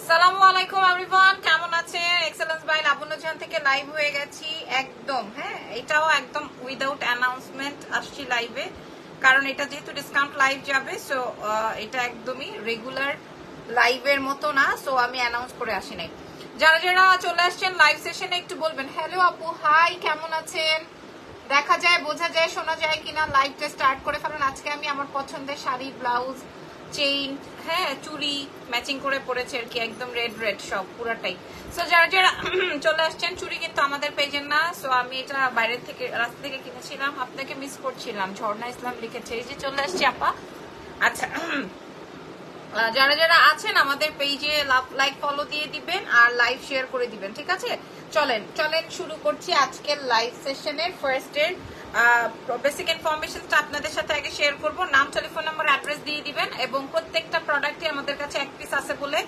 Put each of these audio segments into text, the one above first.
সালামু আলাইকুম এভরিওয়ান, কেমন আছেন? এক্সেলেন্স বাই লাবণ্যজান থেকে লাইভ হয়ে গেছি একদম। হ্যাঁ, এটাও একদম উইদাউট অ্যানাউন্সমেন্ট আসছি লাইভে, কারণ এটা যেহেতু ডিসকাউন্ট লাইভ যাবে, সো এটা একদমই রেগুলার লাইভের মতো না, সো আমি অ্যানাউন্স করে আসি নাই। যারা যারা চলে আসছেন লাইভ সেশনে একটু বলবেন হ্যালো আপু, হাই, কেমন আছেন? দেখা যায়, বোঝা যায়, শোনা যায় কিনা। লাইভটা স্টার্ট করে ফেলেন। আজকে আমি আমার পছন্দের শাড়ি, ব্লাউজ, চেইন, হ্যাঁ, চুড়ি ম্যাচিং করে পরেছে আর কি, একদম রেড রেড সব পুরাটাই। সো যারা যারা চলে আসছেন, চুড়ি কিন্তু আমাদের পেজের না, সো আমি এটা বাইরের থেকে, রাস্তা থেকে কিনেছিলাম। আপনাকে মিস করছিলাম। ঝর্ণা ইসলাম লিখেছে, এই যে চলে আসছি আপা। আচ্ছা, যারা যারা আছেন আমাদের পেজে লাইক ফলো দিয়ে দিবেন আর লাইভ শেয়ার করে দিবেন, ঠিক আছে? চলেন চলেন শুরু করছি আজকের লাইভ সেশনের ফার্স্ট এর বেসিক ইনফরমেশনটা আপনাদের সাথে আগে শেয়ার করব। নাম, টেলিফোন নাম্বার, অ্যাড্রেস দিয়ে দিবেন, এবং প্রত্যেকটা প্রোডাক্টই আমাদের কাছে এক পিস আছে বলে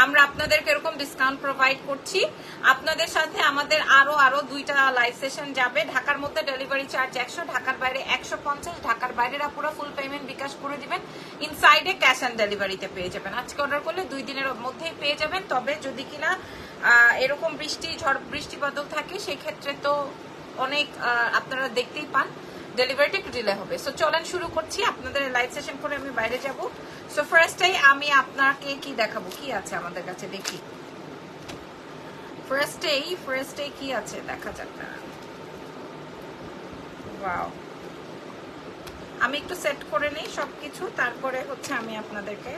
আমরা আপনাদেরকে এরকম ডিসকাউন্ট প্রোভাইড করছি। আপনাদের সাথে আমাদের আরো দুইটা লাইভ সেশন যাবে। ঢাকার মধ্যে ডেলিভারি চার্জ 100, ঢাকার বাইরে 150। ঢাকার বাইরেরা পুরো ফুল পেমেন্ট বিকাশ করে দিবেন, ইনসাইডে ক্যাশ অন ডেলিভারিতে পেয়ে যাবেন। আজকে অর্ডার করলে 2 দিনের মধ্যেই পেয়ে যাবেন। তবে যদি কিনা এরকম বৃষ্টি, ঝড় বৃষ্টি বাদল থাকে, সেক্ষেত্রে তো অনেক আপনারা দেখতেই পান, ডেলিভারিটা একটু ডিলে হবে। সো চলেন শুরু করছি। আপনাদের লাইভ সেশন করে আমি বাইরে যাব। সো ফার্স্টেই আমি আপনাকে কি দেখাবো, কি আছে আমাদের কাছে দেখি। ফার্স্টেই কি আছে দেখা যাক না। ওয়াও, আমি একটু সেট করে নেই সবকিছু, তারপরে হচ্ছে আমি আপনাদেরকে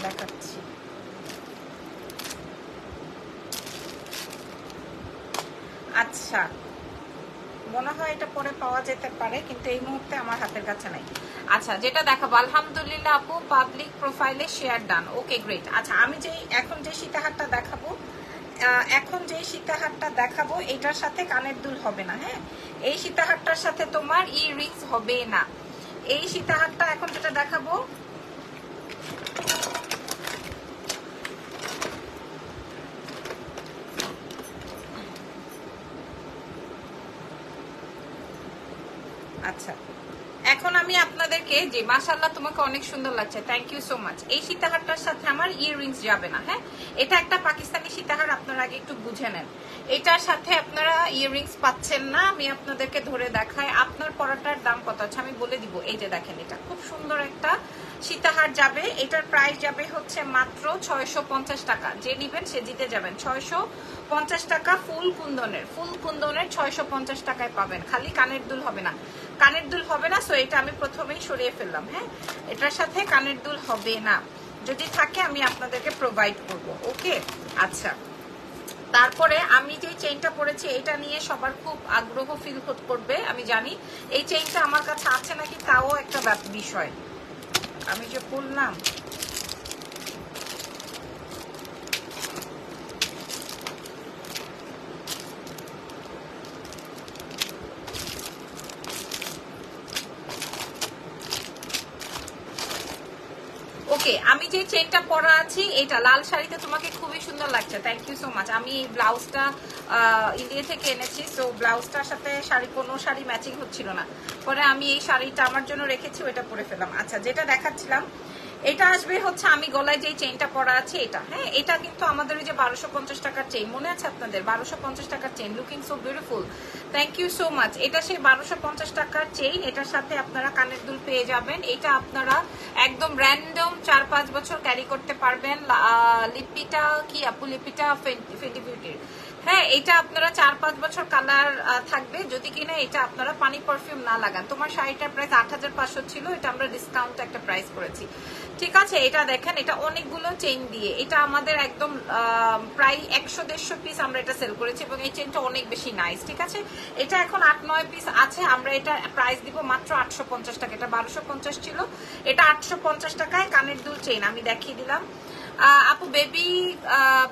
দেখাচ্ছি। আচ্ছা, মনে হয় এটা পরে পাওয়া যেতে পারে, কিন্তু এই মুহূর্তে আমার হাতের কাছে নাই। আচ্ছা, যেটা দেখাবো, আলহামদুলিল্লাহ আপু, পাবলিক প্রোফাইলে শেয়ার ডান। ওকে, গ্রেট। আচ্ছা, আমি এখন যে সীতাহারটা দেখাবো, এটার সাথে কানের দুল হবে না। হ্যাঁ, এই সীতাহারটার সাথে তোমার ইয়াররিংস হবে না। এই সীতাহারটা এখন যেটা দেখাবো, আচ্ছা, এখন আমি আপনাদেরকে যে, মাশাআল্লাহ তোমাকে অনেক সুন্দর লাগছে, থ্যাংক ইউ সো মাচ। এই সীতাহারটার সাথে আমার ইয়াররিংস যাবে না। হ্যাঁ, এটা একটা পাকিস্তানি সীতাহার, আপনারা আগে একটু বুঝে নেন। এটার সাথে আপনারা ইয়াররিংস পাচ্ছেন না। আমি আপনাদেরকে ধরে দেখাই আপনার পরাটার দাম কত আছে, আমি বলে দিব। এই যে দেখেন, এটা খুব সুন্দর একটা সীতাহার যাবে। এটার প্রাইস যাবে হচ্ছে মাত্র 650 টাকা। যে নিবেন সে জিতে যাবেন। 650 টাকা ফুল কুন্দনের 650 টাকায় পাবেন। খালি কানের দুল হবে না, কানের দুল হবে না। সো এটা আমি প্রথমেই সরিয়ে ফেললাম। হ্যাঁ, এটার সাথে কানের দুল হবে না, যদি থাকে আমি আপনাদেরকে প্রোভাইড করব। ওকে, আচ্ছা। তারপরে আমি যে চেইনটা পরেছি, এটা নিয়ে সবার খুব আগ্রহ ফিল করবে আমি জানি। এই চেইনটা আমার কাছে আছে নাকি তাও একটা বিষয়। আমি যে বললাম, ওকে, আমি যে চেইনটা পরা আছি, এটা লাল শাড়িতে তোমাকে খুবই সুন্দর লাগছে, থ্যাংক ইউ সো মাচ। আমি এই ব্লাউজটা ইন্ডিয়া থেকে এনেছি, সো ব্লাউজটার সাথে কোনো শাড়ি ম্যাচিং হচ্ছিল না, পরে আমি এই শাড়িটা আমার জন্য রেখেছি, ওইটা পরে ফেলাম। আচ্ছা, যেটা দেখাচ্ছিলাম, এটা আসবে হচ্ছে আমি গলায় যে চেইনটা পরা আছে এটা। হ্যাঁ, এটা কিন্তু আমাদের ওই যে 1250 টাকার চেইন, মনে আছে আপনাদের? 1250 টাকার chain, looking so beautiful, thank you so much. এটা সেই 1250 টাকার চেইন, এটার সাথে আপনারা কানের দুল পেয়ে যাবেন। এটা আপনারা একদম র্যান্ডম 4-5 বছর ক্যারি করতে পারবেন। লিপিটা কি আপু? লিপিটা ফেন্টি বিউটির। হ্যাঁ, এটা আপনারা 4-5 বছর কালার থাকবে, যদি কিনা এটা আপনারা পানি পারফিউম না লাগান। তোমার শাড়িটার প্রাইস 8500 ছিল, এটা আমরা ডিসকাউন্ট একটা প্রাইস করেছি, ঠিক আছে? এটা দেখেন, এটা অনেকগুলো চেইন দিয়ে, এটা আমাদের একদম প্রায় 100-150 পিস আমরা এটা সেল করেছি, এবং এই চেইনটা অনেক বেশি নাইস, ঠিক আছে? এটা এখন 8-9 পিস আছে। আমরা এটা প্রাইস দিব মাত্র 850 টাকা। এটা 1250 ছিল, এটা 850 টাকায় কানের দুল চেইন আমি দেখিয়ে দিলাম। আপু,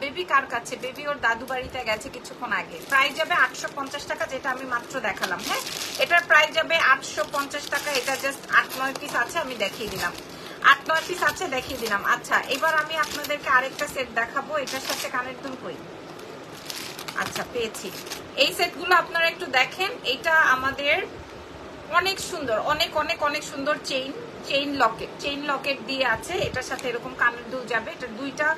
বেবি কার কাছে? বেবি ওর দাদু বাড়িতে গেছে কিছুক্ষণ আগে। প্রাইস যাবে 850 টাকা, যেটা আমি মাত্র দেখালাম। হ্যাঁ, এটার প্রাইস যাবে 850 টাকা। এটা জাস্ট 8-9 পিস আছে, আমি দেখিয়ে দিলাম। 8-9 পিস আছে, দেখিয়ে দিলাম। আচ্ছা, এবার আমি আপনাদেরকে আরেকটা সেট দেখাবো, এটার সাথে কানের দুল কই? আচ্ছা, পেয়েছি। এই সেটগুলো আপনারা একটু দেখেন, এটা আমাদের অনেক সুন্দর, অনেক অনেক অনেক সুন্দর চেইন, চেইন লকেট দিয়ে আছে, এটার সাথে এরকম কানের দুল যাবে। এটা দুইটা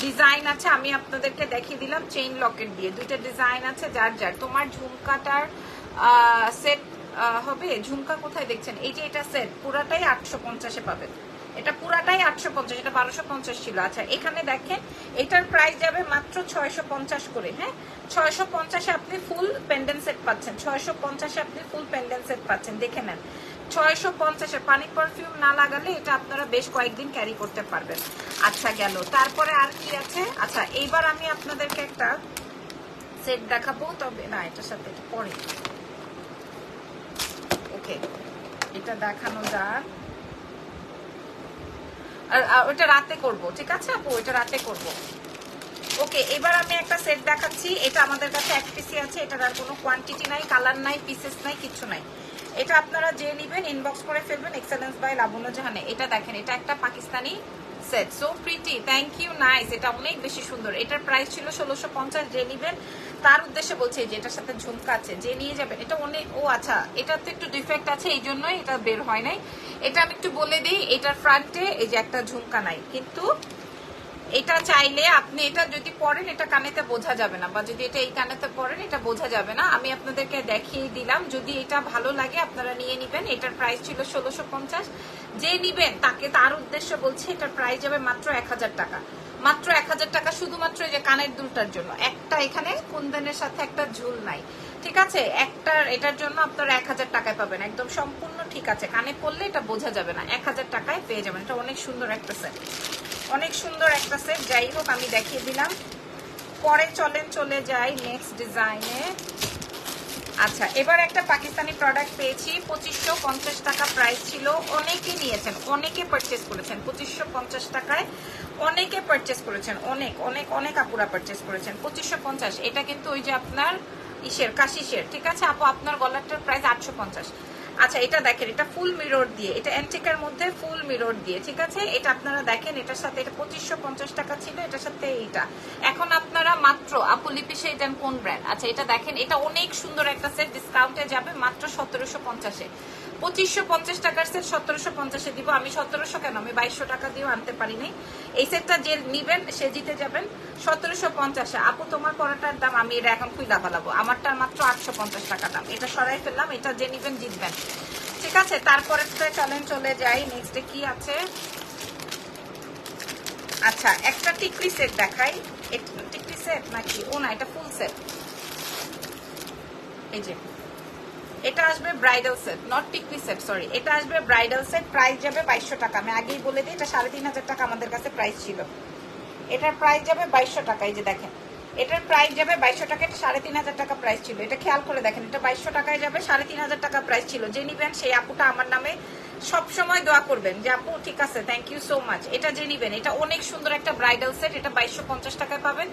ডিজাইন আছে, আমি আপনাদেরকে দেখিয়ে দিলাম চেইন লকেট দিয়ে দুইটা ডিজাইন আছে। যার যার তোমার ঝুমকাটার সেট হবে, ঝুমকা কোথায় দেখছেন, এই যে এটা সেট পুরাটাই 850-এ পাবেন। এটা পুরাটাই 850, এটা 1250 ছিল। আচ্ছা এখানে দেখেন এটার প্রাইস যাবে মাত্র 650 করে। হ্যাঁ 650-এ আপনি ফুল পেন্ডেন্ট সেট পাচ্ছেন, 650-এ আপনি ফুল পেন্ডেন্ট সেট পাচ্ছেন। দেখে নেন 650-এ পানি পারফিউম না লাগালে এটা আপনারা বেশ কয়েকদিন ক্যারি করতে পারবেন। আচ্ছা গেল, তারপরে আর কি আছে? আচ্ছা এইবার আমি আপনাদেরকে একটা সেট দেখাবো, তবে না এটার সাথে পরে ওকে এটা দেখানো যাক। আর ওটা রাতে করব, ঠিক আছে আপু, ওটা রাতে করব। ওকে এবার আমি একটা সেট দেখাচ্ছি। এটা আমাদের কাছে এক পিসি আছে, এটার আর কোনো কোয়ান্টিটি নাই, কালার নাই, পিসেস নাই, কিচ্ছু নাই। এটা আপনারা যে নেবেন ইনবক্স করে ফেলবেন এক্সেলেন্স বাই লাবণ্য জাহানে। এটা দেখেন, এটা একটা Pakistani set, so pretty, thank you, nice. এটা অনেক বেশি সুন্দর। এটার প্রাইস ছিল 1650। যে নেবেন তার উদ্দেশ্যে বলছে যে এটার সাথে ঝুমকা আছে, যে নিয়ে যাবেন। এটা অনেক, ও আচ্ছা এটা তো একটু ডিফেক্ট আছে, এই জন্যই এটা বের হয় নাই। এটা আমি একটু বলে দিই, এটার ফ্রন্টে এই যে একটা ঝুমকা নাই, কিন্তু এটা চাইলে আপনি এটা যদি পরেন এটা কানেতে বোঝা যাবে না, বা যদি এটা এই কানেতে পরেন এটা বোঝা যাবে না। আমি আপনাদেরকে দেখিয়ে দিলাম, যদি এটা ভালো লাগে আপনারা নিয়ে নিবেন। এটার প্রাইস ছিল 1650। যে নিবেন তাকে তার উদ্দেশ্য বলছে এটার প্রাইস যাবে মাত্র 1000 টাকা, মাত্র 1000 টাকা, শুধুমাত্র এই যে কানের দুলটার জন্য। একটা এখানে কুন্দনের সাথে একটা ঝুল নাই, ঠিক আছে, একটা এটার জন্য আপনারা 1000 টাকায় পাবেন, একদম সম্পূর্ণ ঠিক আছে। কানে পড়লে এটা বোঝা যাবে না, 1000 টাকায় পেয়ে যাবেন। এটা অনেক সুন্দর একটা সেট, অনেক সুন্দর একটা সেট। যাই হোক আমি দেখিয়ে দিলাম। পরে চলেন চলে যাই নেক্সট ডিজাইনে। আচ্ছা এবার একটা পাকিস্তানি প্রোডাক্ট পেয়েছি, 2550 টাকা প্রাইস ছিল। অনেকে নিয়েছেন, অনেকে পারচেস করেছেন 2550 টাকায়, অনেকে পারচেস করেছেন, অনেক অনেক অনেক আপুরা পারচেস করেছেন 2550। এটা কিন্তু ওই যে আপনার ইসের কাশিসের, ঠিক আছে আপু, আপনার গলারটার প্রাইস 850। আচ্ছা এটা দেখেন, এটা ফুল মিরর দিয়ে, এটা অ্যান্টিকের মধ্যে ফুল মিরর দিয়ে, ঠিক আছে। এটা আপনারা দেখেন, এটার সাথে এটা 2550 টাকা ছিল, এটার সাথে এইটা এখন আপনারা মাত্র, আপু লিপি সেইজান কোন ব্র্যান্ড? আচ্ছা এটা দেখেন, এটা অনেক সুন্দর একটা সেট, ডিসকাউন্টে যাবে মাত্র 1750-এ। 2550 টাকার সেট 1750-এ দিব আমি। 1700 কেন, আমি 2200 টাকা দিয়েও আনতে পারি নাই। এই সেটটা যে নিবেন সে জিতে যাবেন 1750-এ। আপু তোমার পরাটার দাম আমি এটা এখন খুইলা ফেলাবো, আমারটার মাত্র 850 টাকা দাম। এটা সরাই ফেললাম, এটা যে নিবেন জিতবেন, ঠিক আছে। তারপরে চলেন চলে যাই নেক্সটে কি আছে। আচ্ছা একটা টিকলি সেট দেখাই, টিকলি সেট নাকি, ও না এটা ফুল সেট। এই যে এটা আসবে ব্রাইডাল সেট, নট টিকলি সেট, সরি, এটা আসবে ব্রাইডাল সেট। প্রাইস যাবে 2200 টাকা। আমি আগেই বলে দিই এটা 3500 টাকা আমাদের কাছে প্রাইস ছিল। এটার প্রাইস যাবে 2200 টাকা। এই যে দেখেন এটার প্রাইস যাবে 2200 টাকা, এটা 3500 টাকা প্রাইস ছিল। এটা খেয়াল করে দেখেন, এটা 2200 টাকায় যাবে, 3500 টাকা প্রাইস ছিল। যে নিবেন সেই আপুটা আমার নামে সবসময় দোয়া করবেন যে আপু ঠিক আছে, থ্যাংক ইউ সো মাচ। এটা যে নিবেন, এটা অনেক সুন্দর একটা ব্রাইডাল সেট, এটা 2250 টাকায় পাবেন।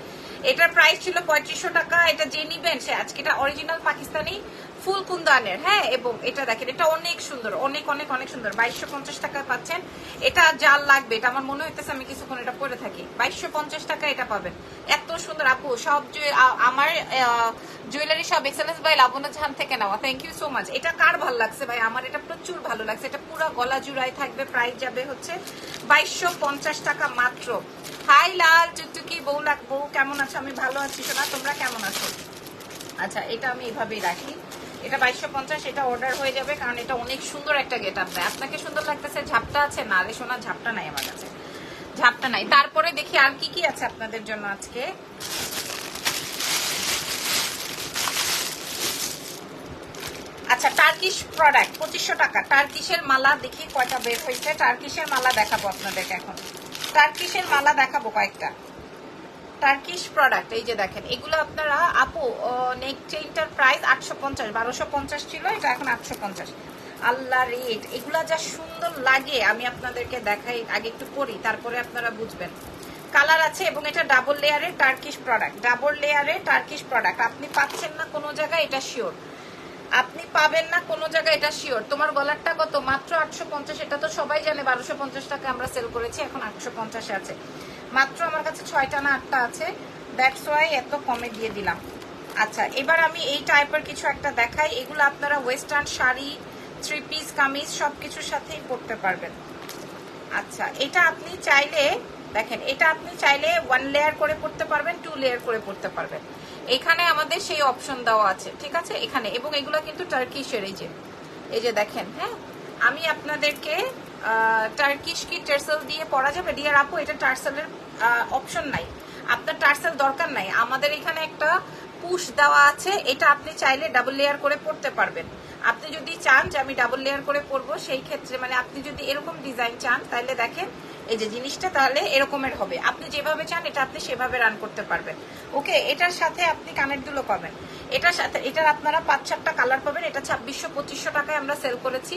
এটার প্রাইস ছিল 3500 টাকা। এটা যে নিবেন সে আজকে, এটা অরিজিনাল পাকিস্তানি ফুল কুন্দানের, হ্যাঁ, এবং এটা দেখেন এটা অনেক সুন্দর, অনেক অনেক অনেক সুন্দর। 2250 টাকায় পাচ্ছেন। এটা যার লাগবে, এটা আমার মনে হইতেছে আমি কিছুক্ষণ এটা পরে থাকি, 2250 টাকা এটা পাবেন। এত সুন্দর আপু, সব আমার জুয়েলারি সব এক্সেলেন্স বাই লাবণ্য জাহান থেকে নেওয়া, থ্যাংক ইউ সো মাচ। এটা কার ভালো লাগছে ভাই? আমার এটা প্রচুর ভালো লাগছে। এটা পুরো গলা জুড়াই থাকবে, প্রাইস যাবে হচ্ছে 2250 টাকা মাত্র। হাই লাল টুকটুকি বউ কেমন আছো? আমি ভালো আছি সোনা, তোমরা কেমন আছো? আচ্ছা এটা আমি এইভাবেই রাখি, এটা 2250, এটা অর্ডার হয়ে যাবে, কারণ এটা অনেক সুন্দর একটা গেট আপ দেয়। আপনাকে সুন্দর লাগতেছে, ঝাপটা আছে না রে সোনা? ঝাপটা নাই আমার কাছে, ঝাপটা নাই। তারপরে দেখি আর কি কি আছে আপনাদের জন্য আজকে। আচ্ছা টার্কিশ প্রোডাক্ট 2500 টাকা। টার্কিশের মালা দেখি কয়টা বের হয়েছে। টার্কিশের মালা দেখাবো আপনাদেরকে এখন, টার্কিশের মালা দেখাবো কয়েকটা। টার্কিশ প্রোডাক্ট এই যে দেখেন, এগুলো আপনারা আপু নেক চেইনটার প্রাইস 850, 1250 ছিল, এটা এখন 850। আল্লাহ রেট, এগুলা যা সুন্দর লাগে আমি আপনাদেরকে দেখাই, আগে একটু পরি তারপরে আপনারা বুঝবেন। কালার আছে এবং এটা ডাবল লেয়ারের টার্কিশ প্রোডাক্ট, ডাবল লেয়ারের টার্কিশ প্রোডাক্ট। আপনি পাচ্ছেন না কোনো জায়গায়, এটা শিওর আপনি পাবেন না কোনো জায়গায়, এটা শিওর। তোমার গলারটা কত? মাত্র 850। এটা তো সবাই জানে 1250 টাকা আমরা সেল করেছি, এখন 850 আছে মাত্র। আমার কাছে 6টা না 8টা আছে, দ্যাটস ওয়াই এত কমে দিয়ে দিলাম। আচ্ছা এবার আমি এই টাইপের কিছু একটা দেখাই। এগুলো আপনারা western sari three piece kameez সবকিছুর সাথেই পরতে পারবেন। আচ্ছা, এটা আপনি চাইলে দেখেন, এটা আপনি চাইলে 1 লেয়ার করে পড়তে পারবেন, 2 লেয়ার করে পড়তে পারবেন। এখানে আমাদের সেই অপশন দেওয়া আছে, ঠিক আছে এখানে। এবং এগুলো কিন্তু টার্কিশের, এই যে দেখেন। হ্যাঁ, আমি আপনাদেরকে টার্কিশ কি টার্সেল দিয়ে পরা যাবে? ডিয়ার আপু, এটা টার্সেলের অপশন নাই, আপনার টার্সেল দরকার নাই। আমাদের এখানে একটা পুশ দেওয়া আছে, এটা আপনি চাইলে ডাবল লেয়ার করে পড়তে পারবেন। আপনি যদি চান যে আমি ডাবল লেয়ার করে পরবো, সেই ক্ষেত্রে মানে আপনি যদি এরকম ডিজাইন চান, তাহলে দেখেন এই যে জিনিসটা তাহলে এরকমের হবে। আপনি যেভাবে চান এটা আপনি সেভাবে রান করতে পারবেন। ওকে, এটার সাথে আপনি কানের দুলও পাবেন, এটার সাথে এটার আপনারা 5-4টা কালার পাবেন। এটা 2600-2500 টাকায় আমরা সেল করেছি।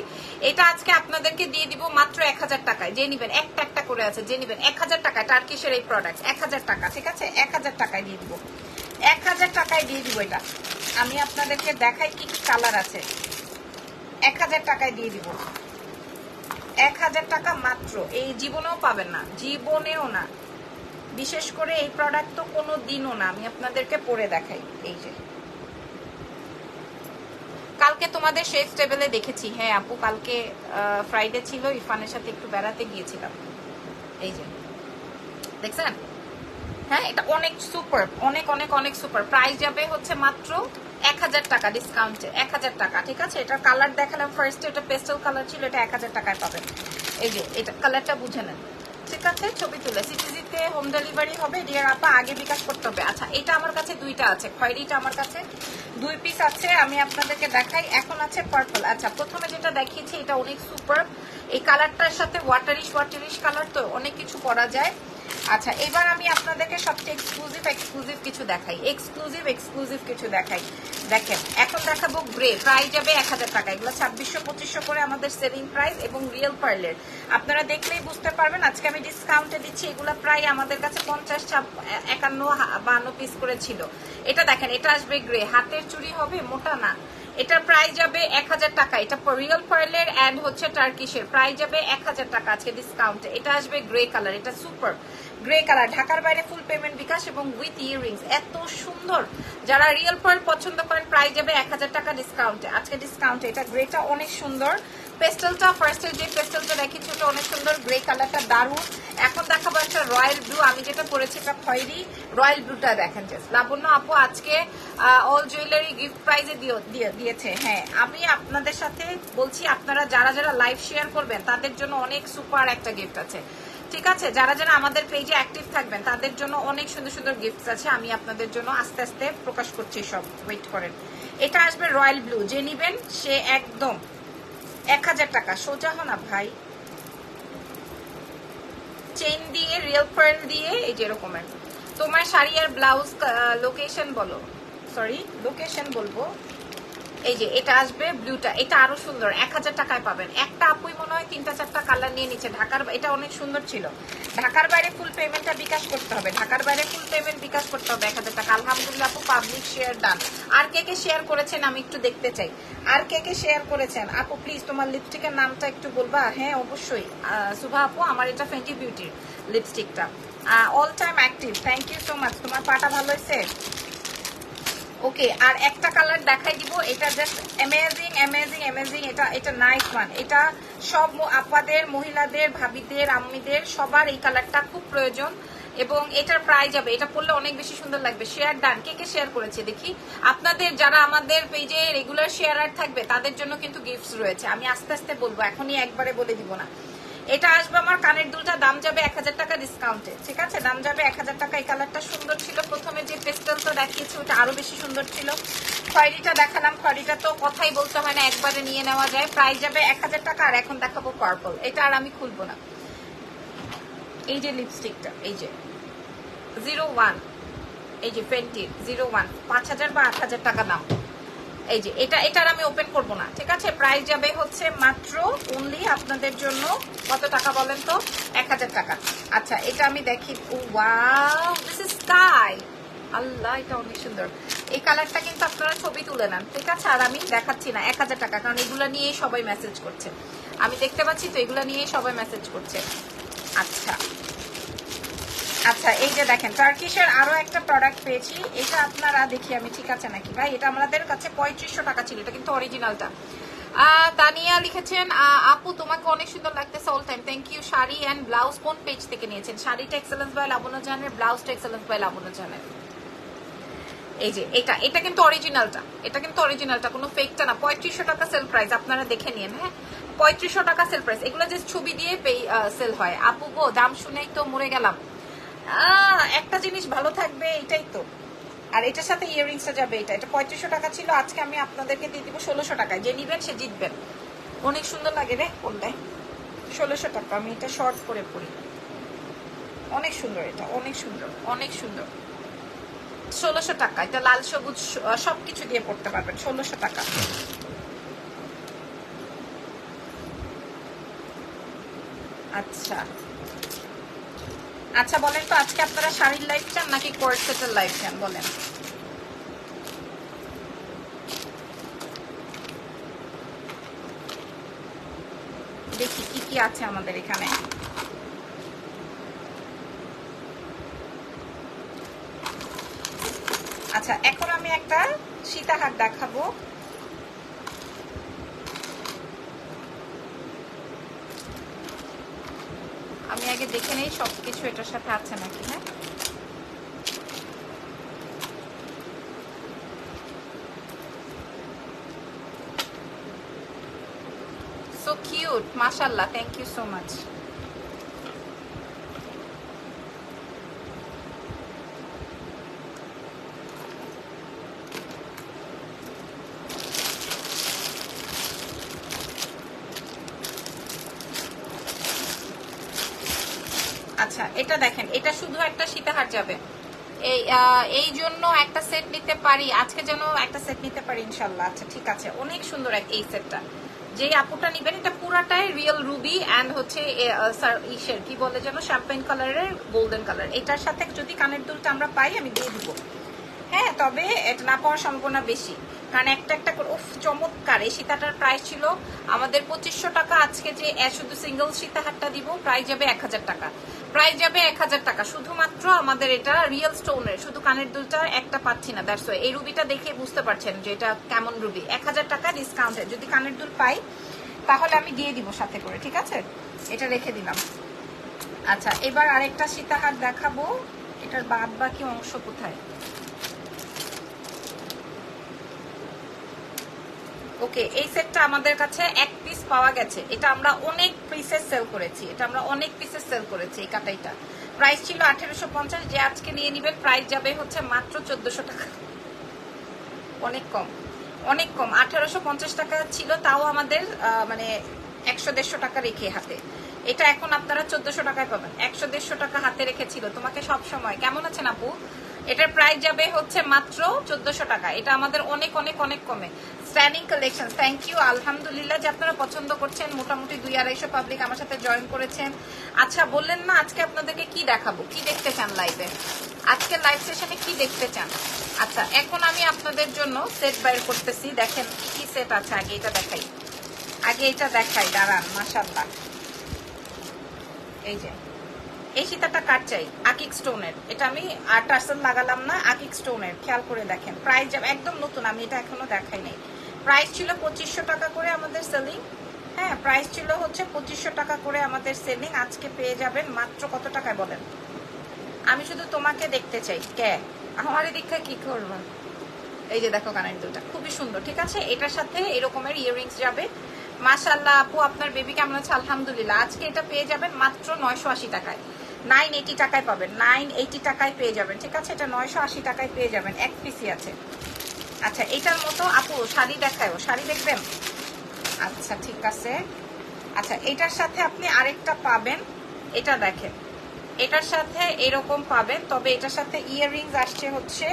এটা আজকে আপনাদেরকে দিয়ে দিব মাত্র 1000 টাকায়। যে নিবেন, একটা একটা করে আছে, যে নিবেন 1000 টাকায়। টার্কিশের এই প্রোডাক্ট 1000 টাকা, ঠিক আছে 1000 টাকায় দিয়ে দিব, 1000 টাকায় দিয়ে দিব। এটা আমি আপনাদেরকে দেখাই কি কি কালার আছে। 1000 টাকায় দিয়ে দিব, 1000 টাকা মাত্র। এই জীবনেও পাবেন না, জীবনেও না। বিশেষ করে এই প্রোডাক্ট তো কোনো দিনও না। আমি আপনাদেরকে পরে দেখাই। এই যে কালকে তোমাদের শেষ টেবিলে দেখেছি। হ্যাঁ আপু, কালকে ফ্রাইডে ছিল, ইরফানের সাথে একটু বেড়াতে গিয়েছিলাম। এই যে দেখছেন? হ্যাঁ, এটা অনেক সুপার, অনেক অনেক অনেক সুপার। প্রাইস যাবে হচ্ছে মাত্র 1000 টাকা ডিসকাউন্টে, 1000 টাকা, ঠিক আছে। এটার কালার দেখালাম ফার্স্টে, এটা পেস্টেল কালার ছিল, এটা 1000 টাকায় পাবেন। এই যে এটা কালারটা বুঝে নেন, ঠিক আছে। ছবি তুলে সিটিজিতে হোম ডেলিভারি হবে। ডিয়ার আপা, আগে বিকাশ করতে হবে। আচ্ছা, এটা আমার কাছে 2টা আছে, খয়েরিটা আমার কাছে 2 পিস আছে। আমি আপনাদেরকে দেখাই। এখন আছে পার্পল। আচ্ছা, প্রথমে যেটা দেখিয়েছি এটা অনেক সুপার। এই কালারটার সাথে ওয়াটারিশ কালার, তো অনেক কিছু করা যায়। আচ্ছা, এবার আমি আপনাদেরকে সবচেয়ে এক্সক্লুসিভ কিছু দেখাই, এক্সক্লুসিভ কিছু দেখাই। দেখেন, এখন দেখাবো গ্রে। প্রাইস যাবে 1000 টাকা। এগুলো 2600-2500 করে আমাদের সেলিং প্রাইস, এবং রিয়েল পার্লের। আপনারা দেখলেই বুঝতে পারবেন। আজকে আমি ডিসকাউন্টে দিচ্ছি। এগুলো প্রায় আমাদের কাছে 50, 51, 52 পিস করে ছিল। এটা দেখেন, এটা আসবে গ্রে, হাতের চুড়ি হবে, মোটা না। এটার প্রাইস যাবে 1000 টাকা। এটা রিয়েল পার্লের অ্যান্ড হচ্ছে টার্কিশের। প্রাইস যাবে 1000 টাকা আজকে ডিসকাউন্টে। এটা আসবে গ্রে কালার, এটা সুপার গ্রে কালার। ঢাকার বাইরে ফুল পেমেন্ট বিকাশ এবং উইথ ইয়াররিংস। এত সুন্দর, যারা রিয়েল পার্ল পছন্দ করেন, প্রাইস যাবে 1000 টাকা ডিসকাউন্টে, আজকে ডিসকাউন্টে। এটা গ্রেটা অনেক সুন্দর। পেস্টেলটা ফার্স্টের যে পেস্টেলটা দেখিয়েছি ওটা অনেক সুন্দর, গ্রে কালারটা দারুণ। এখন দেখাবো একটা রয়্যাল ব্লু। আমি যেটা পরেছি এটা খয়েরি, রয়্যাল ব্লুটা দেখেন। লাবণ্য আপু আজকে অল জুয়েলারি গিফট প্রাইজে দিয়েছে। হ্যাঁ, আমি আপনাদের সাথে বলছি, আপনারা যারা যারা লাইভ শেয়ার করবেন তাদের জন্য অনেক সুপার একটা গিফট আছে, ঠিক আছে। যারা যারা আমাদের পেজে অ্যাক্টিভ থাকবেন তাদের জন্য অনেক সুন্দর সুন্দর গিফট আছে। আমি আপনাদের জন্য আস্তে আস্তে প্রকাশ করছি সব, ওয়েট করেন। এটা আসবে রয়্যাল ব্লু, যে নিবেন সে একদম 1000 টাকা। সোজা হনা ভাই, চেইন দিয়ে, রিয়েল পার্ল দিয়ে, এই যে এরকমের। তোমার শাড়ি আর ব্লাউজ লোকেশন বলো, সরি লোকেশন বলবো। এই যে এটা আসবে ব্লুটা, এটা আরো সুন্দর, 1000 টাকায় পাবেন। একটা আপুই মনে হয় 3-4টা কালার নিয়ে নিচ্ছে। ঢাকার, এটা অনেক সুন্দর ছিল। ঢাকার বাইরে ফুল পেমেন্টটা বিকাশ করতে হবে, ঢাকার বাইরে ফুল পেমেন্ট বিকাশ করতে হবে 1000 টাকা। আলহামদুলিল্লাহ আপু, পাবলিক শেয়ার ডান। আর কে কে শেয়ার করেছেন আমি একটু দেখতে চাই। আর কে কে শেয়ার করেছেন আপু, প্লিজ তোমার লিপস্টিকের নামটা একটু বলবা। হ্যাঁ অবশ্যই, সুভা আপু, আমার এটা ফেন্টি বিউটির লিপস্টিকটা, all time active. Thank you so much. তোমার পাটা ভালো হয়েছে? ওকে, আর একটা কালার দেখাই দিব। এটা জাস্ট অ্যামেজিং অ্যামেজিং অ্যামেজিং। এটা নাইস ওয়ান। এটা সব আপাদের, মহিলাদের, ভাবিদের, আম্মিদের সবার এই কালারটা খুব প্রয়োজন। এবং এটার প্রাইস যাবে, এটা পরলে অনেক বেশি সুন্দর লাগবে। Share done. কে কে শেয়ার করেছে দেখি। আপনাদের যারা আমাদের পেজে রেগুলার শেয়ারার থাকবে তাদের জন্য কিন্তু গিফটস রয়েছে। আমি আস্তে আস্তে বলবো, এখনই একবারে বলে দিব না। এটা আসবে আমার কানের দুলটা, দাম যাবে 1000 টাকা ডিসকাউন্টে, ঠিক আছে। দাম যাবে 1000 টাকা। এই কালারটা সুন্দর ছিল। প্রথমে যে পেস্টেলটা দেখিয়েছি ওটা আরো বেশি সুন্দর ছিল। খয়েরিটা দেখালাম, খয়েরিটা তো কথাই বলতে হয় না, একবারে নিয়ে নেওয়া যায়। প্রাইস যাবে 1000 টাকা। আর এখন দেখাবো পার্পল, এটা আর আমি খুলবো না। এই যে লিপস্টিকটা, এই যে 01, এই যে ফেন্টির 01, 5000 বা 8000 টাকা দাম। এই যে এটার আমি ওপেন করব না, ঠিক আছে। প্রাইস যাবে হচ্ছে মাত্র অনলি আপনাদের জন্য কত টাকা বলেন তো? 1000 টাকা। আচ্ছা, এটা আমি দেখি। Wow, this is sky. আল্লাহ, এটা অনেক সুন্দর। এই কালারটা কিন্তু আপনারা ছবি তুলে নেন, ঠিক আছে। আর আমি দেখাচ্ছি না 1000 টাকা, কারণ এগুলো নিয়েই সবাই মেসেজ করছে। আমি দেখতে পাচ্ছি তো, এগুলো নিয়েই সবাই মেসেজ করছে। আচ্ছা আচ্ছা, এই যে দেখেন, টার্কিশের আরো একটা প্রোডাক্ট পেয়েছি। এটা আপনারা দেখি আমি ঠিক আছে নাকি ভাই। এটা আমাদের কাছে 3500 টাকা ছিল, এটা কিন্তু অরিজিনালটা। তানিয়া লিখেছেন আপু তোমাকে অনেক সুন্দর লাগতেছে all time, thank you. Sari and blouse কোন পেজ থেকে নিয়েছেন? শাড়িটা এক্সেলেন্স বাই লাবণ্য জাহানের, ব্লাউজটা এক্সেলেন্স বাই লাবণ্য জাহানের। এই যে এটা কিন্তু অরিজিনালটা, এটা কিন্তু অরিজিনালটা, কোনো ফেকটা না। 3500 টাকা সেল প্রাইস, আপনারা দেখে নিন। হ্যাঁ 3500 টাকা সেল প্রাইস, এগুলো যে ছবি দিয়ে সেল হয়। আপু গো দাম শুনেই তো মরে গেলাম। একটা জিনিস ভালো থাকবে এটাই তো, আর এটার সাথে ইয়াররিংসটা যাবে। এটা 3500 টাকা ছিল, আজকে আমি আপনাদেরকে দিয়ে দিব 1600 টাকায়। যে নিবেন সে জিতবেন। অনেক সুন্দর লাগে রে কোনটায়, 1600 টাকা। আমি এটা শর্ট করে পরি, অনেক সুন্দর, এটা অনেক সুন্দর, অনেক সুন্দর। 1600 টাকা, এটা লাল সবুজ সবকিছু দিয়ে পড়তে পারবেন। 1600 টাকা। আচ্ছা আচ্ছা বলেন তো, আজকে আপনারা শাড়ির লাইভ চান নাকি কোর্সেটের লাইভ চান বলেন? দেখি কি কি আছে আমাদের এখানে। আচ্ছা এখন আমি একটা সীতাহার দেখাবো। আমি আগে দেখে নেই সবকিছু এটার সাথে আছে নাকি। হ্যাঁ সো কিউট, মাশাআল্লাহ, থ্যাংক ইউ সো মাচ। আচ্ছা এটা দেখেন, এটা শুধু একটা সীতাহার যাবে। এই জন্য একটা সেট নিতে পারি আজকে, যেন একটা সেট নিতে পারি ইনশাল্লাহ। আচ্ছা ঠিক আছে, অনেক সুন্দর এই সেটটা। যে আপুটা নিবেন এটা পুরাটাই রিয়েল রুবি এন্ড হচ্ছে ইসের কি বলে যেন শ্যাম্পেন কালারের গোল্ডেন কালার। এটার সাথে যদি কানের দুলটা আমরা পাই আমি দিয়ে দিব। হ্যাঁ তবে এটা না পাওয়ার সম্ভাবনা বেশি, কারণ একটা একটা করে উফ চমৎকার। এই সীতাটার প্রাইস ছিল আমাদের 2500 টাকা, আজকে যে শুধু সিঙ্গেল সীতাহারটা দিব প্রাইস যাবে 1000 টাকা। প্রাইস যাবে 1000 টাকা শুধুমাত্র আমাদের এটা রিয়েল স্টোনের। শুধু কানের দুলটা একটা পাচ্ছি না, দ্যাটস ওয়াই। এই রুবিটা দেখে বুঝতে পারছেন যে এটা কেমন রুবি। 1000 টাকা ডিসকাউন্টে যদি কানের দুল পাই তাহলে আমি দিয়ে দিব সাথে করে, ঠিক আছে? এটা রেখে দিলাম। আচ্ছা এবার আরেকটা সীতাহার দেখাবো। এটার বাদ বাকি অংশ কোথায়? ওকে এই সেটটা আমাদের কাছে এক পিস পাওয়া গেছে। এটা আমরা অনেক পিসেস সেল করেছি, এটা আমরা অনেক পিসেস সেল করেছি। এই কাটাইটা প্রাইস ছিল 1850, যে আজকে নিয়ে নেবেন প্রাইস যাবে হচ্ছে মাত্র 1400 টাকা। অনেক কম, অনেক কম। 1850 টাকা ছিল, তাও আমাদের মানে 100-150 টাকা রেখে হাতে। এটা এখন আপনারা 1400 টাকায় পাবেন। 100-150 টাকা হাতে রেখেছিল তোমাকে সব সময়। কেমন আছেন আপু? এটার প্রাইস যাবে হচ্ছে মাত্র 1400 টাকা। এটা আমাদের অনেক অনেক অনেক কমে। স্ট্যান্ডিং কালেকশন, থ্যাংক ইউ, আলহামদুলিল্লাহ যে আপনারা পছন্দ করছেন। মোটামুটি 200-250 পাবলিক আমার সাথে জয়েন করেছেন। আচ্ছা বললেন না আজকে আপনাদেরকে কি দেখাবো, কি দেখতে চান লাইভে? আজকে লাইভ সেশনে কি দেখতে চান? আচ্ছা এখন আমি আপনাদের জন্য সেট বাইর করতেছি। দেখেন কি কি সেট আছে, আগে এটা দেখাই, আগে এটা দেখাই, দাঁড়ান। মাশাআল্লাহ, এই যে এই সীতাটা কাট চাই আকিক স্টোনের। এটা আমি টার্সেল লাগালাম না, আকিক স্টোনের। খেয়াল করে দেখেন প্রাইস যাবে একদম নতুন, আমি এটা এখনো দেখাই নাই। প্রাইস ছিল 2500 টাকা করে আমাদের সেলিং। হ্যাঁ প্রাইস ছিল হচ্ছে 2500 টাকা করে আমাদের সেলিং। আজকে পেয়ে যাবেন মাত্র কত টাকায় বলেন? আমি শুধু তোমাকে দেখতে চাই। কে আমার দীক্ষা কি করবো? এই যে দেখো কানের দুলটা খুবই সুন্দর, ঠিক আছে? এটার সাথে এরকমের ইয়াররিংস যাবে। মাশাআল্লাহ আপু আপনার বেবি কেমন আছে? আলহামদুলিল্লাহ। আজকে এটা পেয়ে যাবেন মাত্র 980 টাকায়। 980 টাকায় পাবেন, 980 টাকায় পেয়ে যাবেন, ঠিক আছে? এটা 980 টাকায় পেয়ে যাবেন, এক পিসি আছে। আচ্ছা এটার মতো আপু শাড়ি দেখায়, শাড়ি দেখবেন? আচ্ছা ঠিক আছে। আচ্ছা এটার সাথে আপনি আরেকটা পাবেন, এটা দেখেন, এটার সাথে এরকম পাবেন, তবে এটার সাথে ইয়াররিংস আসছে হচ্ছে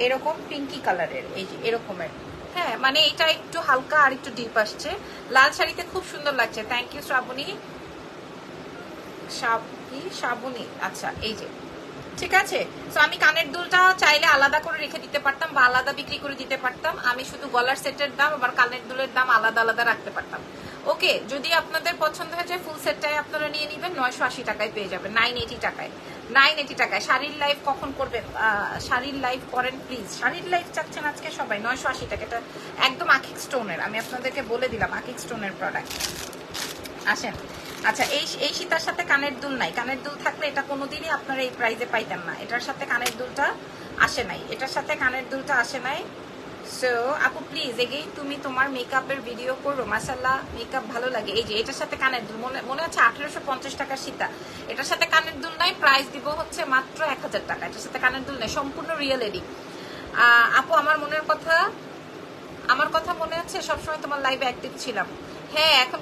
এরকম পিঙ্কি কালারের, এই যে এরকমের। হ্যাঁ মানে এটা একটু হালকা আর একটু ডিপ আসছে। লাল শাড়িতে খুব সুন্দর লাগছে। Thank you Shrabani, Shrabani. আচ্ছা এই যে ঠিক আছে। তো আমি কানের দুলটা চাইলে আলাদা করে রেখে দিতে পারতাম বা আলাদা বিক্রি করে দিতে পারতাম। আমি শুধু গলার সেটের দাম আবার কানের দুলের দাম আলাদা আলাদা রাখতে পারতাম। ওকে, যদি আপনাদের পছন্দ হয়ে যায় ফুল সেটটাই আপনারা নিয়ে নেবেন, 980 টাকায় পেয়ে যাবেন, 980 টাকায়, 980 টাকায়। শাড়ির লাইভ কখন করবেন? শাড়ির লাইভ করেন প্লিজ। শাড়ির লাইভ চাচ্ছেন আজকে সবাই? 980 টাকা, এটা একদম আকিক স্টোনের, আমি আপনাদেরকে বলে দিলাম আকিক স্টোনের প্রোডাক্ট। আসেন। আচ্ছা, এই সীতার সাথে কানের দুল নাই। কানের দুল থাকলে এটা কোনোদিনই আপনারা এই প্রাইজে পাইতেন না। এটার সাথে কানের দুলটা আসে নাই, এটার সাথে কানের দুলটা আসে নাই। সো আপু প্লিজ এগেইন তুমি তোমার মেকআপের ভিডিও করো, মাশাআল্লাহ মেকআপ ভালো লাগে। এই যে এটার সাথে কানের দুল, মনে আছে 1850 টাকার সীতা, এটার সাথে কানের দুল নাই, প্রাইস দিব হচ্ছে মাত্র 1000 টাকা। এটার সাথে কানের দুল নাই, সম্পূর্ণ রিয়েল এডি। আপু আমার কথা মনে আছে? সবসময় তোমার লাইভে অ্যাক্টিভ ছিলাম। হ্যাঁ, এখন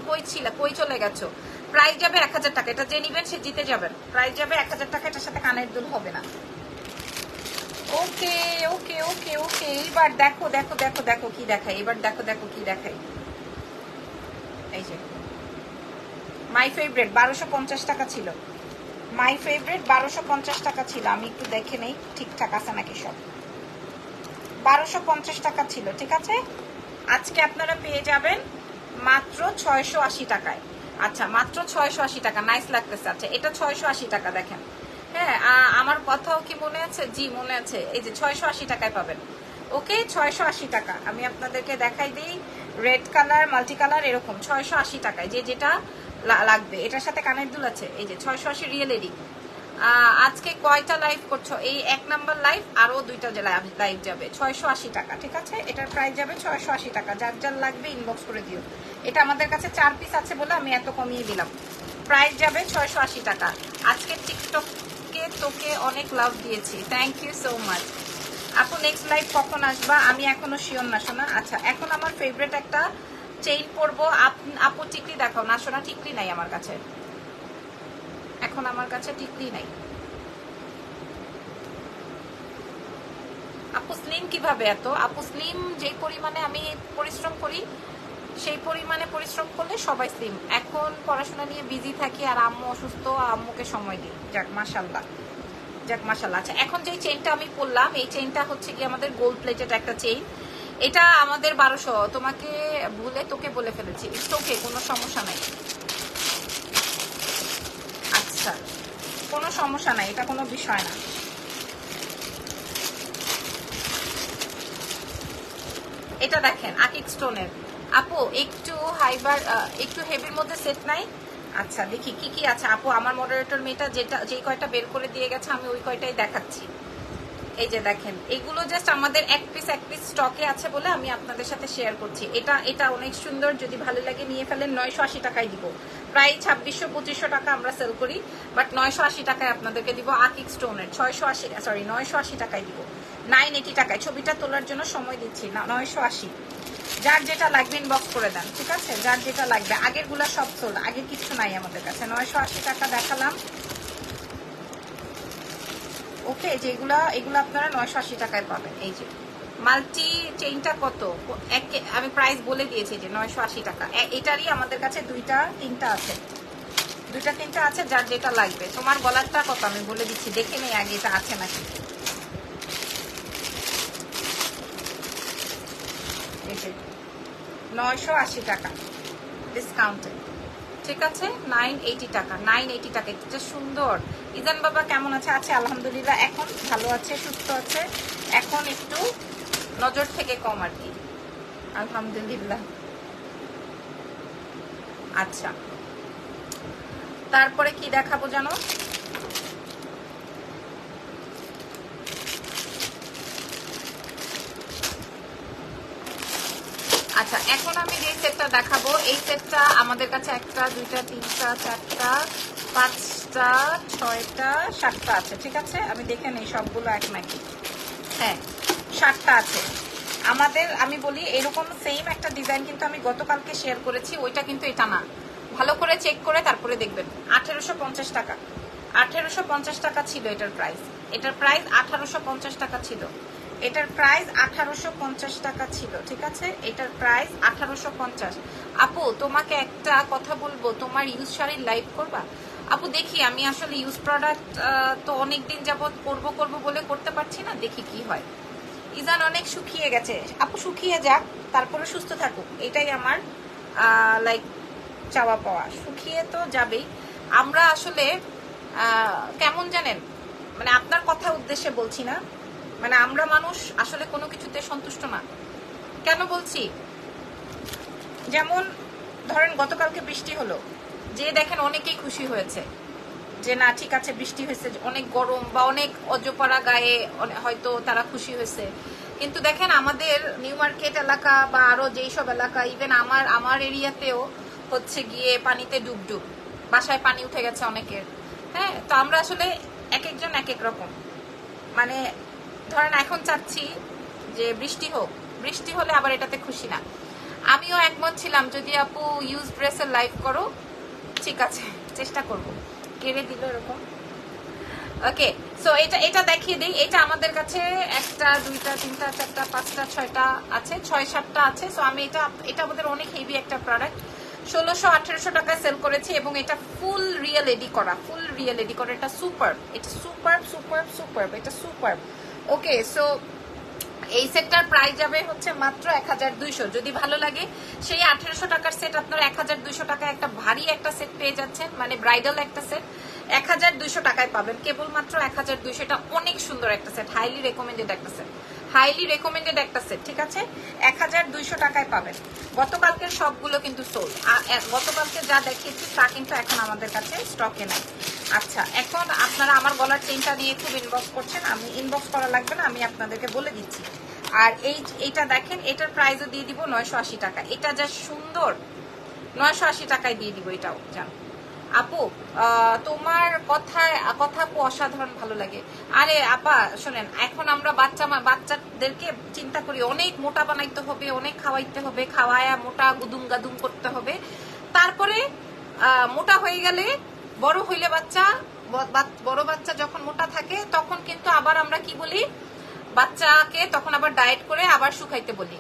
কই চলে গেছো? প্রাইস যাবে 1000 টাকা, এটা যে নিবেন সে জিতে যাবেন। প্রাইস যাবে 1000 টাকা, এটার সাথে কানের দুল হবে না। ওকে ওকে ওকে ওকে, এইবার দেখো দেখো দেখো দেখো কি দেখাই, এবার দেখো দেখো কি দেখাই। এই যে মাই ফেভারিট 1250 টাকা ছিল, মাই ফেভারিট 1250 টাকা ছিল। আমি একটু দেখে নেই ঠিকঠাক আছে নাকি সব। 1250 টাকা ছিল, ঠিক আছে। আজকে আপনারা পেয়ে যাবেন মাত্র 680 টাকায়। আচ্ছা, মাত্র 680 টাকা, নাইস লাগতেছে। আচ্ছা, এটা 680 টাকা দেখেন। হ্যাঁ, আমার কথাও কি মনে আছে? জি মনে আছে। এই যে 680 টাকায় পাবেন। ওকে, 680 টাকা। আমি আপনাদেরকে দেখাই দিই, রেড কালার, মাল্টি কালার, এরকম 680 টাকায় যে যেটা লাগবে। এটার সাথে কানের দুল আছে। এই যে 680 রিয়েল এডি। আজকে কয়টা লাইভ করছো? এই 1 নাম্বার লাইভ, আরো 2টা লাইভ যাবে। 680 টাকা, ঠিক আছে। এটার প্রাইস যাবে 680 টাকা। যার যার লাগবে ইনবক্স করে দিও। এটা আমাদের কাছে 4 পিস আছে বলে আমি এত কমিয়ে দিলাম। প্রাইস যাবে 680 টাকা। আজকে টিকটকে তোকে অনেক লাভ দিয়েছি, থ্যাংক ইউ সো মাচ। আপু নেক্সট লাইভ কখন আসবা? আমি এখনো শিওর না শোনা। আচ্ছা, এখন আমার ফেভারিট একটা চেইন পরবো। আপু টিকলি দেখাও না শোনা, টিকলি নাই আমার কাছে এখন, আমার কাছে টিকলি নাই। আপু স্লিম কিভাবে এত? আপু স্লিম যে পরিমাণে আমি পরিশ্রম করি, সেই পরিমাণে পরিশ্রম করলে সবাই স্লিম। এখন পড়াশোনা নিয়ে বিজি থাকি আর আম্মু অসুস্থ, আম্মুকে সময় দিই। যাক মাশাআল্লাহ, যাক মাশাআল্লাহ। আচ্ছা, এখন যে চেইনটা আমি পরলাম, এই চেইনটা হচ্ছে কি আমাদের গোল্ড প্লেটেড একটা চেইন। এটা আমাদের 1200। তোমাকে তোকে বলে ফেলেছি, ইটস ওকে, কোনো সমস্যা নাই। আচ্ছা, কোনো সমস্যা নাই, এটা কোনো বিষয় না। এটা দেখেন আকিক স্টোনের। আপু একটু হাইবার, একটু হেভির মধ্যে সেট নাই। আচ্ছা দেখি কি কি আছে। আপু আমার মডারেটর মেয়েটা যেই কয়টা বের করে দিয়ে গেছে আমি ওই কয়টাই দেখাচ্ছি। এই যে দেখেন, এগুলো জাস্ট আমাদের এক পিস স্টকে আছে বলে আমি আপনাদের সাথে শেয়ার করছি। এটা অনেক সুন্দর, যদি ভালো লাগে নিয়ে ফেলেন। 980 টাকায় দিব। প্রায় 2600-2500 টাকা আমরা সেল করি, বাট 980 টাকায় আপনাদেরকে দিব। আকিক স্টোনের 980 টাকায় দিব। 980 টাকায়। ছবিটা তোলার জন্য সময় দিচ্ছি না। 980। যার যেটা লাগবে ইনবক্স করে দেন, ঠিক আছে। যার যেটা লাগবে। আগের গুলা সব সোল্ড, আগে কিছু নাই আমাদের কাছে। 980 টাকা দেখালাম। ওকে, এগুলো আপনারা 980 টাকায় পাবেন। এই যে মাল্টি চেইনটা কত, আমি প্রাইস বলে দিয়েছি যে 980 টাকা। এটারই আমাদের কাছে 2টা-3টা আছে, 2টা-3টা আছে। যার যেটা লাগবে। তোমার গলারটা কত আমি বলে দিচ্ছি, দেখে নেই আগে এটা আছে নাকি। এই যে 980 টাকা ডিসকাউন্টে, ঠিক আছে। 980 টাকা, 980 টাকা। এটা সুন্দর। ইজান বাবা কেমন আছে? আছে আলহামদুলিল্লাহ, এখন ভালো আছে, সুস্থ আছে। এখন একটু নজর থেকে কম আর কি, আলহামদুলিল্লাহ। আচ্ছা, তারপরে কি দেখাবো জানো? আচ্ছা, এখন আমি যে সেটটা দেখাবো, এই সেটটা আমাদের কাছে 1টা 2টা 3টা 4টা 5টা 6টা 7টা আছে, ঠিক আছে। আমি দেখে নেই সবগুলো এক নাকি। হ্যাঁ, 7টা আছে আমাদের। আমি বলি এরকম সেম একটা ডিজাইন কিন্তু আমি গতকালকে শেয়ার করেছি, ওইটা কিন্তু এটা না। ভালো করে চেক করে তারপরে দেখবেন। 1850 টাকা, 1850 টাকা ছিল এটার প্রাইস। এটার প্রাইস 1850 টাকা ছিল। এটার প্রাইস 1850 টাকা ছিল, ঠিক আছে। এটার প্রাইস 1850। আপু তোমাকে একটা কথা বলবো, তোমার ইউজ শাড়ির লাইভ করবা? আপু দেখি, আমি আসলে ইউজ প্রোডাক্ট তো অনেকদিন যাবত করবো বলে করতে পারছি না, দেখি কি হয়। ইজান অনেক শুকিয়ে গেছে। আপু শুকিয়ে যাক, তারপরে সুস্থ থাকুক, এটাই আমার লাইক চাওয়া পাওয়া, শুকিয়ে তো যাবেই। আমরা আসলে কেমন জানেন, মানে আপনার কথা উদ্দেশ্যে বলছি না, মানে আমরা মানুষ আসলে কোনো কিছুতে সন্তুষ্ট না। কেন বলছি, যেমন ধরেন গতকালকে বৃষ্টি হলো, যে দেখেন অনেকেই খুশি হয়েছে যে না ঠিক আছে বৃষ্টি হয়েছে, অনেক গরম বা অনেক অজপাড়া গায়ে হয়তো তারা খুশি হয়েছে। কিন্তু দেখেন আমাদের নিউ মার্কেট এলাকা বা আরো যেই সব এলাকা, ইভেন আমার এরিয়াতেও হচ্ছে গিয়ে পানিতে ডুব, বাসায় পানি উঠে গেছে অনেকের। হ্যাঁ, তো আমরা আসলে এক একজন এক এক রকম। মানে ধরেন এখন চাচ্ছি যে বৃষ্টি হোক, বৃষ্টি হলে আবার এটাতে খুশি না। আমিও একমত ছিলাম যদি আপু ইউজ ড্রেসের লাইভ করো, ঠিক আছে চেষ্টা করব। কেড়ে দিল এরকম। ওকে, সো এটা দেখিয়ে দিই। এটা আমাদের কাছে 1টা 2টা 3টা 4টা 5টা 6টা আছে, 6-7টা আছে। সো আমি এটা আমাদের অনেক হেভি একটা প্রোডাক্ট, 1600-1800 টাকায় সেল করেছি এবং এটা ফুল রিয়েল এডি করা, এটা সুপার, এটা সুপার, এটা সুপার। ওকে, সো এই সেটটার প্রাইস যাবে হচ্ছে মাত্র 1200। যদি ভালো লাগে সেই 1800 টাকার সেট আপনারা 1200 টাকায় একটা ভারী একটা সেট পেয়ে যাচ্ছেন, মানে ব্রাইডাল একটা সেট 1200 টাকায় পাবেন, কেবলমাত্র 1200। এটা অনেক সুন্দর একটা সেট, হাইলি রেকমেন্ডেড একটা সেট, ঠিক আছে? 1200 টাকায় পাবেন। গতকালকের সবগুলো কিন্তু সোল্ড, গতকালকে যা দেখিয়েছি তা কিন্তু এখন আমাদের কাছে স্টকে নাই। আচ্ছা, এখন আপনারা আমার গলার চেইনটা নিয়ে খুব ইনবক্স করছেন, আমি ইনবক্স করা লাগবে না, আমি আপনাদেরকে বলে দিচ্ছি। আর এইটা দেখেন, এটার প্রাইসও দিয়ে দিব 980 টাকা। এটা যা সুন্দর, 980 টাকায় দিয়ে দিব এটাও। জান আপু, তোমার কথা আপু অসাধারণ ভালো লাগে। আরে আপা শোনেন, এখন আমরা বাচ্চাদেরকে চিন্তা করি অনেক মোটা বানাইতে হবে, অনেক খাওয়াইতে হবে, খাওয়ায়া মোটা গুদুম গাদুম করতে হবে। তারপরে মোটা হয়ে গেলে, বড় হইলে বড় বাচ্চা যখন মোটা থাকে তখন কিন্তু আবার আমরা কি বলি, বাচ্চাকে তখন আবার ডায়েট করে আবার শুকাইতে বলি,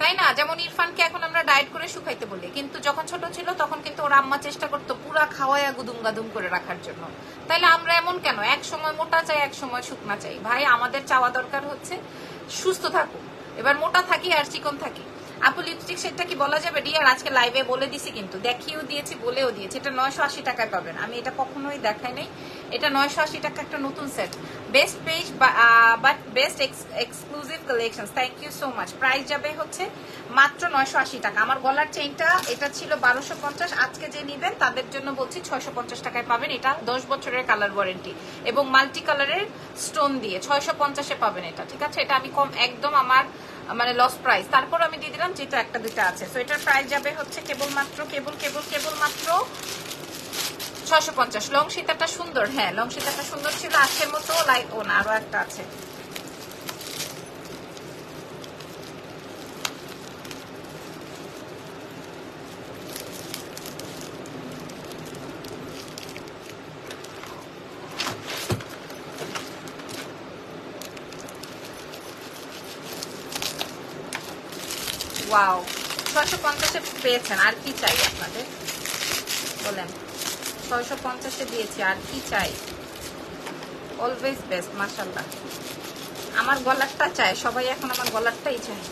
তাই না? যেমন ইরফানকে এখন আমরা ডায়েট করে শুকাইতে বলি, কিন্তু যখন ছোট ছিল তখন কিন্তু ওর আম্মা চেষ্টা করতো পুরা খাওয়ায়া গুদুম গাদুম করে রাখার জন্য। তাইলে আমরা এমন কেন? এক সময় মোটা চাই, এক সময় শুকনা চাই। ভাই, আমাদের চাওয়া দরকার হচ্ছে সুস্থ থাকুক, এবার মোটা থাকি আর চিকন থাকি। আপু লিপস্টিক সেটটা কি বলা যাবে? ডিয়ার আজকে লাইভে বলে দিছি, কিন্তু দেখিয়েও দিয়েছি, বলেও দিয়েছি। এটা 980 টাকায় পাবেন, আমি এটা কখনোই দেখাই নাই। এটা 980 টাকা একটা নতুন set, best page but best exclusive collection. Thank you so much. Price যাবে হচ্ছে মাত্র 980 টাকা। আমার গলার চেইনটা এটা ছিল 1250, আজকে যে নিবেন তাদের জন্য বলছি 650 টাকায় পাবেন। এটা 10 বছরের কালার ওয়ারেন্টি এবং মাল্টি কালারের স্টোন দিয়ে 650-এ পাবেন এটা, ঠিক আছে? এটা আমি কম একদম আমার মানে লস প্রাইস, তারপর আমি দিয়ে দিলাম যেটা 1টা 2টা আছে। সো এটার প্রাইস যাবে হচ্ছে কেবলমাত্র 650। লং সীতাটা সুন্দর, হ্যাঁ লং সীতাটা সুন্দর ছিল আজকের মতো। লাইক ও না, আরো একটা আছে। ওয়াও, 650-এ পেয়েছেন, আর কি চাই আপনাদের বলেন? 650-এ দিয়েছি, আর কি চাই? অলওয়েজ বেস্ট, মাশাআল্লাহ। আমার গলারটা চায় সবাই, এখন আমার গলারটাই চাই।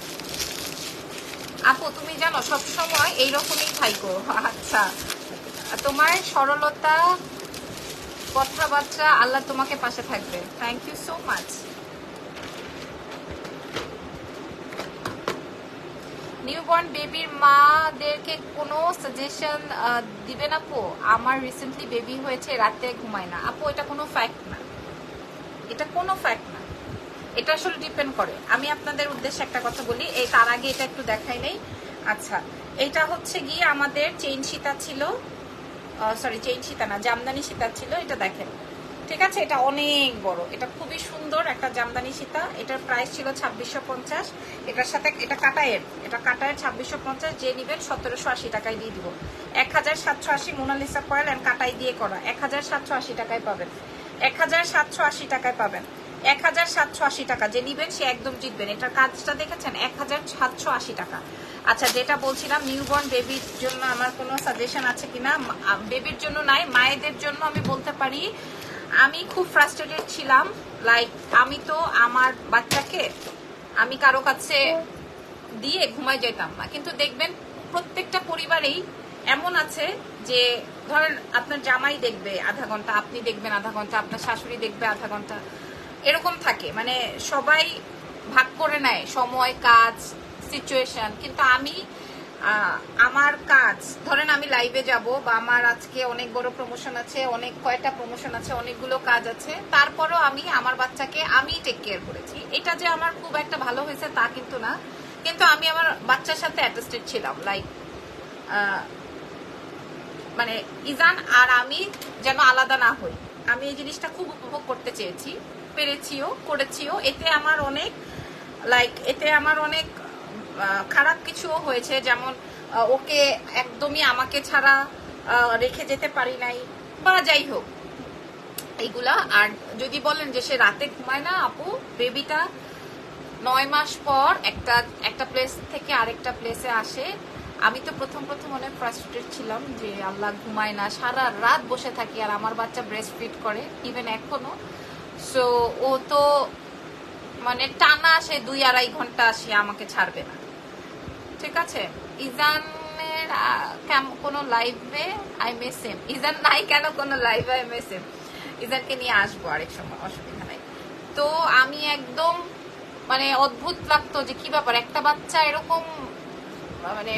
আপু তুমি জানো সবসময় এইরকমই থাইকো। আচ্ছা, তোমার সরলতা, কথাবার্তা, আল্লাহ তোমাকে পাশে থাকবে। Thank you so much. Newborn বেবির মাদেরকে কোনো সাজেশন দিবেন আপু? আমার রিসেন্টলি বেবি হয়েছে, রাতে ঘুমায় না। আপু এটা কোনো ফ্যাক্ট না, এটা কোনো ফ্যাক্ট না, এটা আসলে ডিপেন্ড করে। আমি আপনাদের উদ্দেশ্যে একটা কথা বলি, এই তার আগে এটা একটু দেখাই নেই। আচ্ছা, এটা হচ্ছে গিয়ে আমাদের চেইন সীতা ছিল, সরি চেইন সীতা না, জামদানি সীতা ছিল। এটা দেখেন, ঠিক আছে? এটা অনেক বড়, এটা খুবই সুন্দর একটা জামদানি সীতা। এটার প্রাইস ছিল 2650। এটার সাথে এটা কাটায়ের, 2650। যে নিবেন 1780 টাকায় দিয়ে দিব। 1780 মোনালিসা কয়েল এন্ড কাটাই দিয়ে করা, 1780 টাকায় পাবেন। 1780 টাকায় পাবেন, 1780 টাকা। যে নিবেন সে একদম জিতবেন। এটার কাজটা দেখেছেন? 1780 টাকা। আচ্ছা, যেটা বলছিলাম, নিউবর্ন বেবির জন্য আমার কোনো সাজেশন আছে কিনা? বেবির জন্য নাই, মায়েদের জন্য আমি বলতে পারি, আমি খুব ফ্রাস্ট্রেটেড ছিলাম। লাইক আমি তো আমার বাচ্চাকে আমি কারো কাছে দিয়ে ঘুমাই যেতাম না, কিন্তু দেখবেন প্রত্যেকটা পরিবারেই এমন আছে যে ধরেন আপনার জামাই দেখবে আধা ঘন্টা, আপনি দেখবেন আধা ঘন্টা, আপনার শাশুড়ি দেখবে আধা ঘন্টা, এরকম থাকে। মানে সবাই ভাগ করে নেয় সময়, কাজ, সিচুয়েশন। কিন্তু আমি আমার কাজ, ধরেন আমি লাইভে যাব বা আমার আজকে অনেক বড় প্রমোশন আছে, অনেক কয়টা প্রমোশন আছে, অনেকগুলো কাজ আছে, তারপরেও আমি আমার বাচ্চাকে আমি টেক কেয়ার করেছি। এটা যে আমার খুব একটা ভালো হয়েছে তা কিন্তু না, কিন্তু আমি আমার বাচ্চার সাথে অ্যাটাচড ছিলাম। লাইক মানে ইজান আর আমি যেন আলাদা না হই, আমি এই জিনিসটা খুব উপভোগ করতে চেয়েছি, পেরেছিও, করেছিও। এতে আমার অনেক খারাপ কিছুও হয়েছে, যেমন ওকে একদমই আমাকে ছাড়া রেখে যেতে পারি নাই বা যাই হোক এইগুলা। আর যদি বলেন যে সে রাতে ঘুমায় না, আপু বেবিটা 9 মাস পর একটা প্লেস থেকে আরেকটা প্লেসে আসে। আমি তো প্রথম অনেক ফ্রাস্ট্রেটেড ছিলাম যে আল্লাহ ঘুমায় না, সারা রাত বসে থাকি, আর আমার বাচ্চা ব্রেস্ট ফিড করে ইভেন এখনো। সো ও তো মানে টানা সে 2-2.5 ঘন্টা সে আমাকে ছাড়বে না, ঠিক আছে। ইজানের কোনো লাইভে আই মিস হিম, ইজান নাই কেন কোনো লাইভে আই মিস হিম। ইজানকে নিয়ে আসবো আরেক সময়, অসুবিধা নাই। তো আমি একদম মানে অদ্ভুত লাগতো যে কি ব্যাপার, একটা বাচ্চা এরকম মানে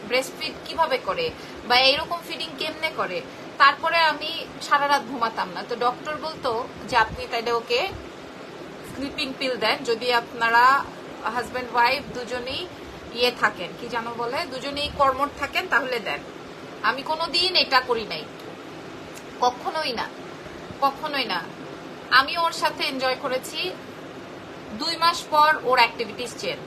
ব্রেস্ট ফিড কিভাবে করে বা এরকম ফিডিং কেমনে করে। তারপরে আমি সারা রাত ঘুমাতাম না। তো ডক্টর বলতো যে আপনি তাইলে ওকে স্লিপিং পিল দেন, যদি আপনারা হাজব্যান্ড ওয়াইফ দুজনেই থাকেন, কি জানো বলে, দুজনেই কর্মঠ থাকেন, তাহলে দেন। আমি কোনোদিন এটা করি নাই, কখনোই না। আমি ওর সাথে এনজয় করেছি। 2 মাস পর ওর অ্যাক্টিভিটিস চেঞ্জ,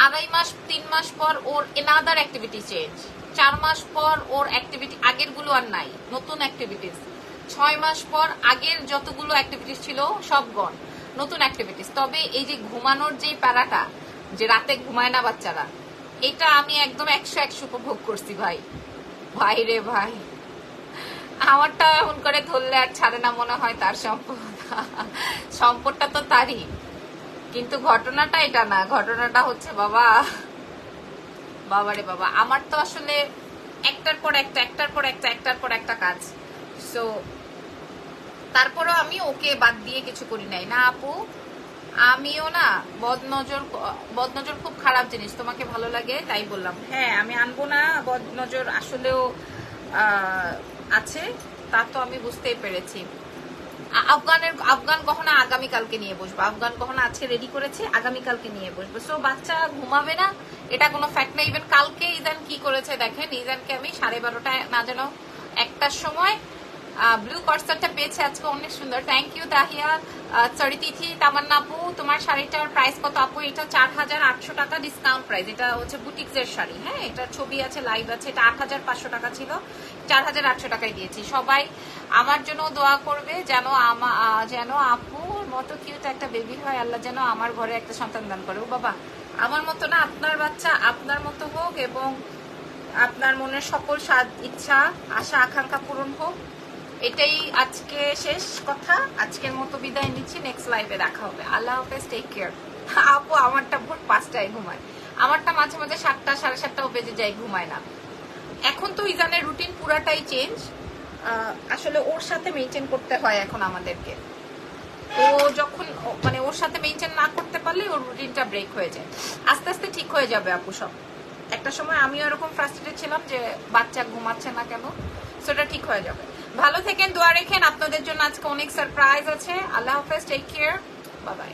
2.5 মাস 3 মাস পর ওর এনাদার অ্যাক্টিভিটি চেঞ্জ, 4 মাস পর ওর অ্যাক্টিভিটি আগের গুলো আর নাই, নতুন অ্যাক্টিভিটিস। 6 মাস পর আগের যতগুলো অ্যাক্টিভিটিস ছিল সব গন, নতুন অ্যাক্টিভিটিস। তবে এই যে ঘুমানোর যে প্যারাটা, যে রাতে ঘুমায় না বাচ্চারা, এটা আমি একদম 100 উপভোগ করছি ভাই রে ভাই। আমারটা এমন করে ধরলে আর ছাড়ে না মনে হয় তার সম্পদটা তো তারই, কিন্তু ঘটনাটা এটা না। ঘটনাটা হচ্ছে বাবারে বাবা, আমার তো আসলে একটার পর একটা কাজ। সো তারপরেও আমি ওকে বাদ দিয়ে কিছু করি নাই না আপু। আমিও না, বদনজর খুব খারাপ জিনিস, তোমাকে ভালো লাগে তাই বললাম। হ্যাঁ, আমি আনবো না, বদনজর আসলেও আছে, তা তো আমি বুঝতেই পেরেছি। আফগান গহনা আগামীকালকে নিয়ে বসবো, আফগান গহনা আজকে রেডি করেছি, আগামীকালকে নিয়ে বসবো। সো বাচ্চা ঘুমাবে না এটা কোনো ফ্যাক্ট না। ইভেন কালকে ইজান কি করেছে দেখেন, ইজানকে আমি 12:30 না যেন 1টার সময় ব্লু কর্সারটা পেয়েছে আজকে, অনেক সুন্দর। Thank you Tahiya. Sorry Tithi, Tamanna আপু তোমার শাড়িটার প্রাইস কত আপু? এটা 4,800 টাকা ডিসকাউন্ট প্রাইস। এটা হচ্ছে বুটিক্স এর শাড়ি, হ্যাঁ, এটা ছবি আছে, লাইভ আছে। এটা 8,500 টাকা ছিল, 4,800 টাকায় দিয়েছি। সবাই আমার জন্য দোয়া করবে যেন আপুর মতো কিউট একটা বেবি হয়, আল্লাহ যেন আমার ঘরে একটা সন্তান দান করে। ও বাবা, আমার মতো না, আপনার বাচ্চা আপনার মতো হোক এবং আপনার মনের সকল স্বাদ, ইচ্ছা, আশা, আকাঙ্ক্ষা পূরণ হোক। এটাই আজকে শেষ কথা। আজকের মতো বিদায় নিচ্ছি, নেক্সট লাইভে দেখা হবে। আল্লাহ হাফেজ, টেক কেয়ার। আপু আমারটা ভোর 5টায় ঘুমায়, আমারটা মাঝে মাঝে 7টা 7:30টাও বেজে যায়, ঘুমায় না। এখন তো ইজানের রুটিন পুরাটাই চেঞ্জ, আসলে ওর সাথে মেনটেন করতে হয় এখন আমাদেরকে। ও যখন মানে ওর সাথে মেনটেন না করতে পারলে ওর রুটিনটা ব্রেক হয়ে যায়। আস্তে আস্তে ঠিক হয়ে যাবে আপু সব। একটা সময় আমিও এরকম ফ্রাস্ট্রেটেড ছিলাম যে বাচ্চা ঘুমাচ্ছে না কেন, সেটা ঠিক হয়ে যাবে। ভালো থেকেন, দোয়া রেখেন। আপনাদের জন্য আজকে অনেক সারপ্রাইজ আছে। আল্লাহ হাফেজ, টেক কেয়ার, বাই বাই।